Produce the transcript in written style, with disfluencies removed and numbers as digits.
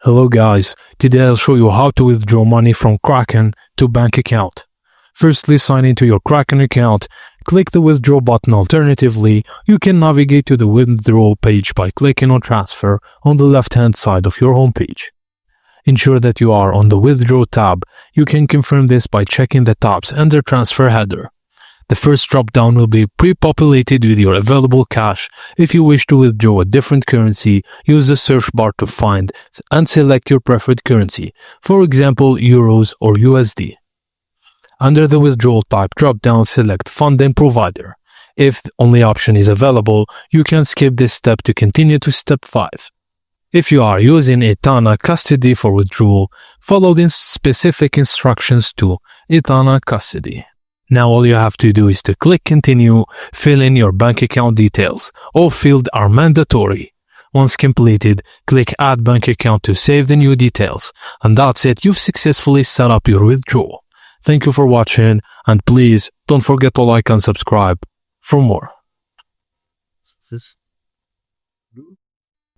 Hello guys, today I'll show you how to withdraw money from Kraken to bank account. Firstly, sign into your Kraken account, click the withdraw button. Alternatively, you can navigate to the withdrawal page by clicking on transfer on the left hand side of your homepage. Ensure that you are on the withdraw tab. You can confirm this by checking the tabs under transfer header. The first drop-down will be pre-populated with your available cash. If you wish to withdraw a different currency, use the search bar to find and select your preferred currency, for example, Euros or USD. Under the withdrawal type drop-down, select Funding Provider. If the only option is available, you can skip this step to continue to step 5. If you are using Etana Custody for withdrawal, follow the specific instructions to Etana Custody. Now all you have to do is to click Continue, fill in your bank account details. All fields are mandatory. Once completed, click Add Bank Account to save the new details. And that's it, you've successfully set up your withdrawal. Thank you for watching, and please don't forget to like and subscribe for more.